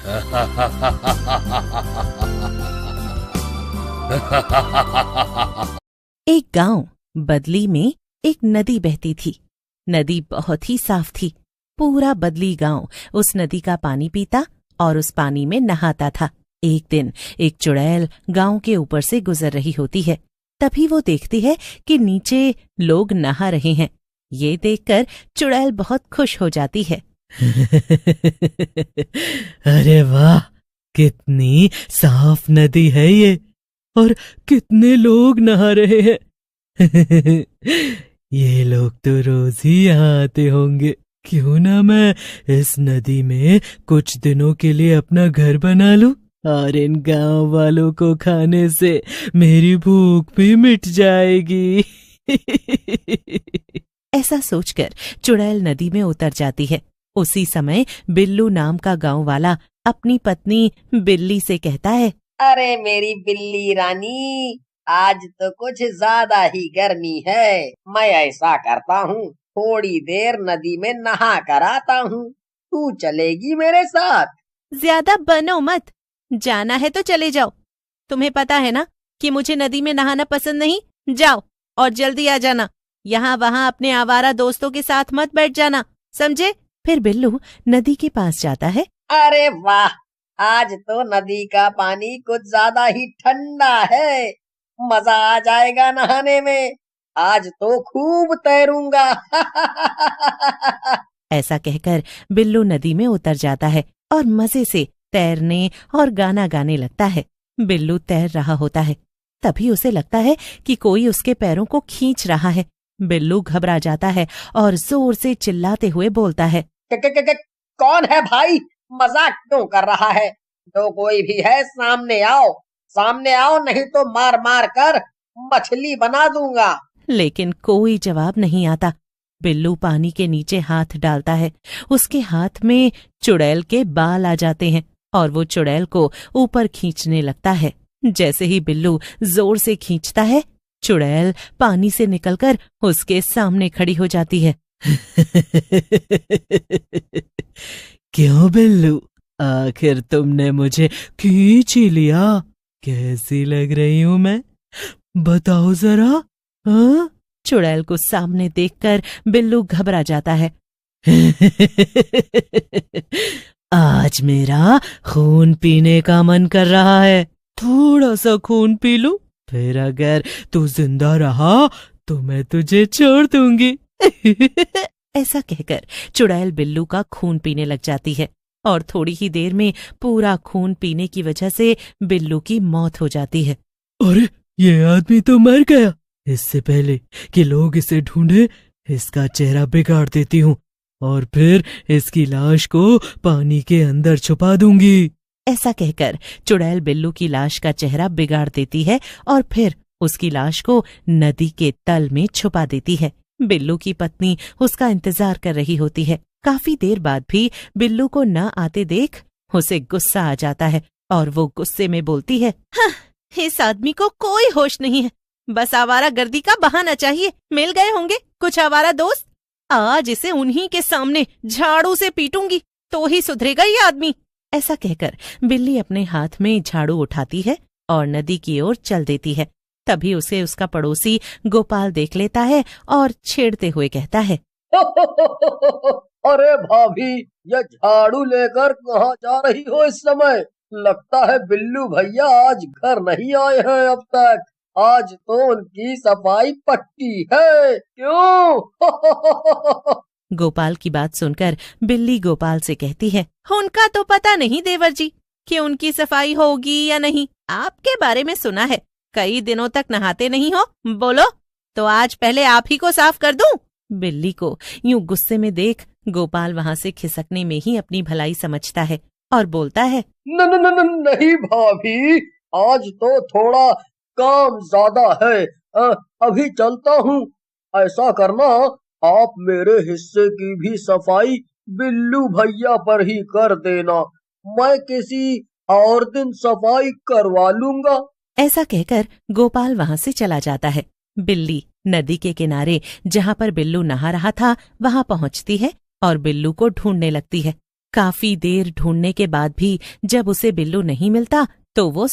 एक गांव बदली में एक नदी बहती थी। नदी बहुत ही साफ थी। पूरा बदली गांव उस नदी का पानी पीता और उस पानी में नहाता था। एक दिन एक चुड़ैल गांव के ऊपर से गुजर रही होती है। तभी वो देखती है कि नीचे लोग नहा रहे हैं। ये देखकर चुड़ैल बहुत खुश हो जाती है। अरे वाह, कितनी साफ नदी है ये, और कितने लोग नहा रहे हैं। ये लोग तो रोज ही यहाँ आते होंगे। क्यों ना मैं इस नदी में कुछ दिनों के लिए अपना घर बना लूं, और इन गांव वालों को खाने से मेरी भूख भी मिट जाएगी। ऐसा सोचकर चुड़ैल नदी में उतर जाती है। उसी समय बिल्लू नाम का गांव वाला अपनी पत्नी बिल्ली से कहता है, अरे मेरी बिल्ली रानी, आज तो कुछ ज्यादा ही गर्मी है। मैं ऐसा करता हूँ, थोड़ी देर नदी में नहा कर आता हूँ। तू चलेगी मेरे साथ? ज्यादा बनो मत, जाना है तो चले जाओ। तुम्हें पता है ना कि मुझे नदी में नहाना पसंद नहीं। जाओ और जल्दी आ जाना। यहाँ वहाँ अपने आवारा दोस्तों के साथ मत बैठ जाना, समझे? फिर बिल्लू नदी के पास जाता है। अरे वाह, आज तो नदी का पानी कुछ ज्यादा ही ठंडा है। मजा आ जाएगा नहाने में। आज तो खूब तैरूंगा। ऐसा कहकर बिल्लू नदी में उतर जाता है और मजे से तैरने और गाना गाने लगता है। बिल्लू तैर रहा होता है। तभी उसे लगता है कि कोई उसके पैरों को खींच रहा है। बिल्लू घबरा जाता है और जोर से चिल्लाते हुए बोलता है, कौन है भाई? मजाक क्यों कर रहा है? जो कोई भी है सामने आओ, सामने आओ, नहीं तो मार मार कर मछली बना दूंगा। लेकिन कोई जवाब नहीं आता। बिल्लू पानी के नीचे हाथ डालता है। उसके हाथ में चुड़ैल के बाल आ जाते हैं और वो चुड़ैल को ऊपर खींचने लगता है। जैसे ही बिल्लू जोर से खींचता है, चुड़ैल पानी से निकलकर उसके सामने खड़ी हो जाती है। क्यों बिल्लू, आखिर तुमने मुझे खींच ही लिया। कैसी लग रही हूं मैं, बताओ जरा। हाँ? चुड़ैल को सामने देखकर बिल्लू घबरा जाता है। आज मेरा खून पीने का मन कर रहा है। थोड़ा सा खून पी लूं, फिर अगर तू जिंदा रहा तो मैं तुझे छोड़ दूंगी। ऐसा कहकर चुड़ैल बिल्लू का खून पीने लग जाती है और थोड़ी ही देर में पूरा खून पीने की वजह से बिल्लू की मौत हो जाती है। अरे, ये आदमी तो मर गया। इससे पहले कि लोग इसे ढूंढे, इसका चेहरा बिगाड़ देती हूँ और फिर इसकी लाश को पानी के अंदर छुपा दूंगी। ऐसा कहकर चुड़ैल बिल्लू की लाश का चेहरा बिगाड़ देती है और फिर उसकी लाश को नदी के तल में छुपा देती है। बिल्लू की पत्नी उसका इंतजार कर रही होती है। काफी देर बाद भी बिल्लू को न आते देख उसे गुस्सा आ जाता है और वो गुस्से में बोलती है, इस आदमी को कोई होश नहीं है। बस आवारा गर्दी का बहाना चाहिए। मिल गए होंगे कुछ आवारा दोस्त। आज इसे उन्हीं के सामने झाड़ू से पीटूंगी तो ही सुधरेगा ये आदमी। ऐसा कहकर बिल्ली अपने हाथ में झाड़ू उठाती है और नदी की ओर चल देती है। तभी उसे उसका पड़ोसी गोपाल देख लेता है और छेड़ते हुए कहता है, अरे भाभी, ये झाड़ू लेकर कहाँ जा रही हो इस समय? लगता है बिल्लू भैया आज घर नहीं आए हैं अब तक। आज तो उनकी सफाई पक्की है, क्यों? गोपाल की बात सुनकर बिल्ली गोपाल से कहती है, उनका तो पता नहीं देवर जी कि उनकी सफाई होगी या नहीं। आपके बारे में सुना है कई दिनों तक नहाते नहीं हो। बोलो तो आज पहले आप ही को साफ कर दूं। बिल्ली को यूं गुस्से में देख गोपाल वहां से खिसकने में ही अपनी भलाई समझता है और बोलता है, नहीं भाभी, आज तो थोड़ा काम ज्यादा है। अभी चलता हूँ। ऐसा करना, आप मेरे हिस्से की भी सफाई बिल्लू भैया पर ही कर देना। मैं किसी और दिन सफाई करवा लूंगा। ऐसा कहकर गोपाल वहां से चला जाता है। बिल्ली नदी के किनारे जहां पर बिल्लू नहा रहा था वहां पहुंचती है और बिल्लू को ढूंढने लगती है। काफी देर ढूंढने के बाद भी जब उसे बिल्लू नहीं मिलता तो वो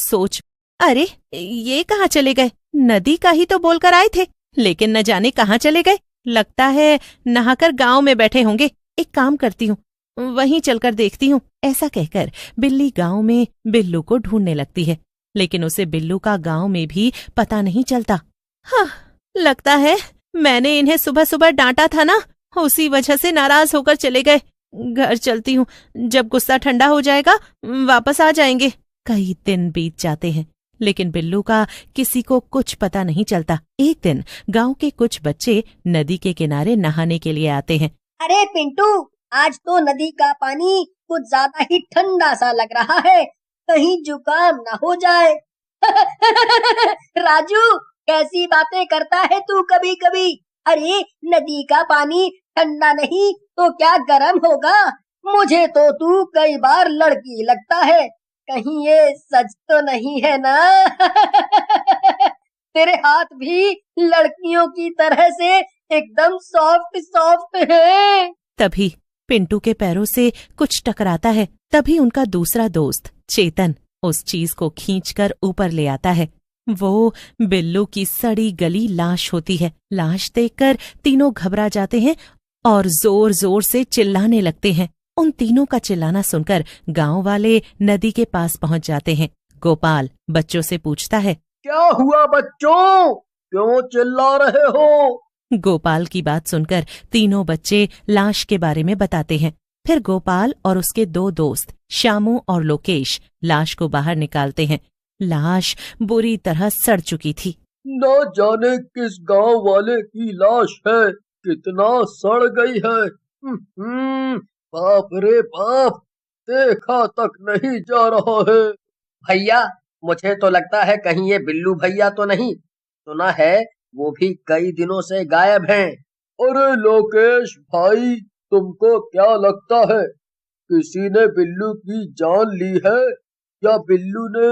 अरे ये कहाँ चले गए? नदी का ही तो बोलकर आए थे, लेकिन न जाने कहाँ चले गए। लगता है नहाकर गांव में बैठे होंगे। एक काम करती हूँ, वहीं चलकर देखती हूँ। ऐसा कहकर बिल्ली गांव में बिल्लू को ढूंढने लगती है, लेकिन उसे बिल्लू का गांव में भी पता नहीं चलता। हाँ, लगता है मैंने इन्हें सुबह सुबह डांटा था ना, उसी वजह से नाराज होकर चले गए। घर चलती हूँ, जब गुस्सा ठंडा हो जाएगा वापस आ जाएंगे। कई दिन बीत जाते हैं, लेकिन बिल्लू का किसी को कुछ पता नहीं चलता। एक दिन गांव के कुछ बच्चे नदी के किनारे नहाने के लिए आते हैं। अरे पिंटू, आज तो नदी का पानी कुछ ज्यादा ही ठंडा सा लग रहा है, कहीं जुकाम ना हो जाए। राजू, कैसी बातें करता है तू कभी कभी। अरे नदी का पानी ठंडा नहीं तो क्या गर्म होगा? मुझे तो तू कई बार लड़की लगता है, कहीं ये सच तो नहीं है ना? तेरे हाथ भी लड़कियों की तरह से एकदम सॉफ्ट सॉफ्ट है। तभी पिंटू के पैरों से कुछ टकराता है। तभी उनका दूसरा दोस्त चेतन उस चीज को खींचकर ऊपर ले आता है। वो बिल्लू की सड़ी गली लाश होती है। लाश देखकर तीनों घबरा जाते हैं और जोर जोर से चिल्लाने लगते हैं। उन तीनों का चिल्लाना सुनकर गांव वाले नदी के पास पहुंच जाते हैं। गोपाल बच्चों से पूछता है, क्या हुआ बच्चों, क्यों चिल्ला रहे हो? गोपाल की बात सुनकर तीनों बच्चे लाश के बारे में बताते हैं। फिर गोपाल और उसके दो दोस्त श्यामू और लोकेश लाश को बाहर निकालते हैं। लाश बुरी तरह सड़ चुकी थी। न जाने किस गांव वाले की लाश है, कितना सड़ गई है। बाप रे बाप, देखा तक नहीं जा रहा है। भैया, मुझे तो लगता है कहीं ये बिल्लू भैया तो नहीं। सुना है वो भी कई दिनों से गायब हैं। अरे लोकेश भाई, तुमको क्या लगता है, किसी ने बिल्लू की जान ली है या बिल्लू ने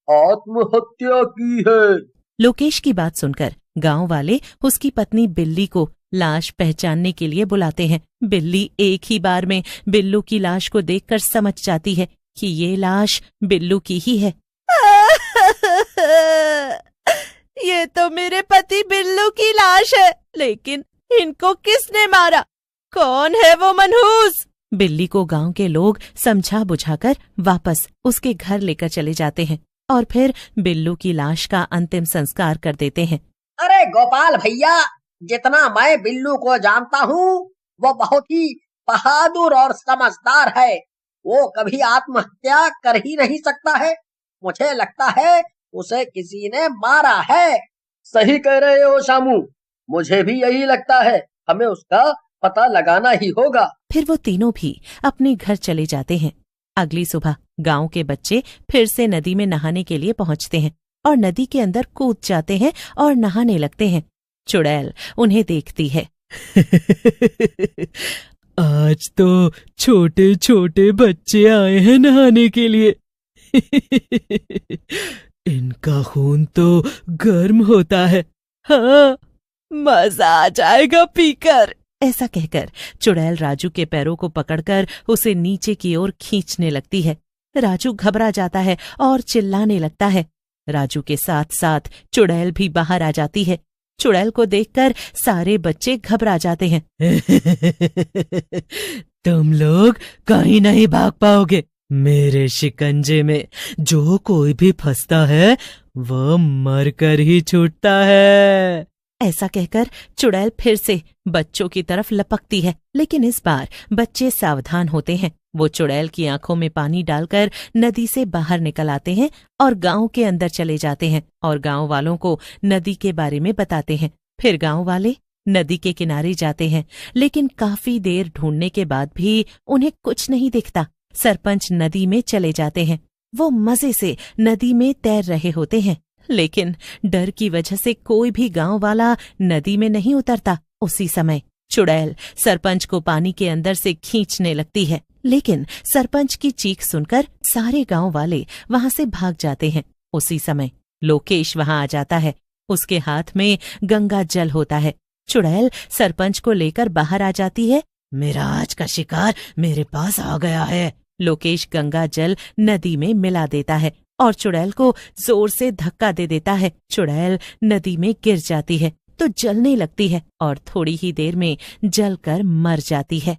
आत्महत्या की है? लोकेश की बात सुनकर गांव वाले उसकी पत्नी बिल्ली को लाश पहचानने के लिए बुलाते हैं। बिल्ली एक ही बार में बिल्लू की लाश को देखकर समझ जाती है कि ये लाश बिल्लू की ही है। ये तो मेरे पति बिल्लू की लाश है, लेकिन इनको किसने मारा? कौन है वो मनहूस? बिल्ली को गांव के लोग समझा बुझाकर वापस उसके घर लेकर चले जाते हैं और फिर बिल्लू की लाश का अंतिम संस्कार कर देते हैं। अरे गोपाल भैया, जितना मैं बिल्लू को जानता हूँ वो बहुत ही बहादुर और समझदार है। वो कभी आत्महत्या कर ही नहीं सकता है। मुझे लगता है उसे किसी ने मारा है। सही कह रहे हो शामू, मुझे भी यही लगता है। हमें उसका पता लगाना ही होगा। फिर वो तीनों भी अपने घर चले जाते हैं। अगली सुबह गांव के बच्चे फिर से नदी में नहाने के लिए पहुंचते हैं और नदी के अंदर कूद जाते हैं और नहाने लगते हैं। चुड़ैल उन्हें देखती है। आज तो छोटे छोटे बच्चे आए हैं नहाने के लिए। इनका खून तो गर्म होता है। हाँ, मजा आ जाएगा पीकर। ऐसा कहकर चुड़ैल राजू के पैरों को पकड़कर उसे नीचे की ओर खींचने लगती है। राजू घबरा जाता है और चिल्लाने लगता है। राजू के साथ साथ चुड़ैल भी बाहर आ जाती है। चुड़ैल को देखकर सारे बच्चे घबरा जाते हैं। तुम लोग कहीं नहीं भाग पाओगे। मेरे शिकंजे में जो कोई भी फंसता है वो मर कर ही छूटता है। ऐसा कहकर चुड़ैल फिर से बच्चों की तरफ लपकती है, लेकिन इस बार बच्चे सावधान होते हैं। वो चुड़ैल की आंखों में पानी डालकर नदी से बाहर निकल आते हैं और गांव के अंदर चले जाते हैं और गांव वालों को नदी के बारे में बताते हैं। फिर गांव वाले नदी के किनारे जाते हैं, लेकिन काफी देर ढूंढने के बाद भी उन्हें कुछ नहीं दिखता। सरपंच नदी में चले जाते हैं। वो मजे से नदी में तैर रहे होते हैं, लेकिन डर की वजह से कोई भी गांव वाला नदी में नहीं उतरता। उसी समय चुड़ैल सरपंच को पानी के अंदर से खींचने लगती है, लेकिन सरपंच की चीख सुनकर सारे गांव वाले वहां से भाग जाते हैं। उसी समय लोकेश वहां आ जाता है। उसके हाथ में गंगा जल होता है। चुड़ैल सरपंच को लेकर बाहर आ जाती है मेरा आज का शिकार मेरे पास आ गया है। लोकेश गंगा जल नदी में मिला देता है और चुड़ैल को जोर से धक्का दे देता है। चुड़ैल नदी में गिर जाती है तो जलने लगती है और थोड़ी ही देर में जलकर मर जाती है।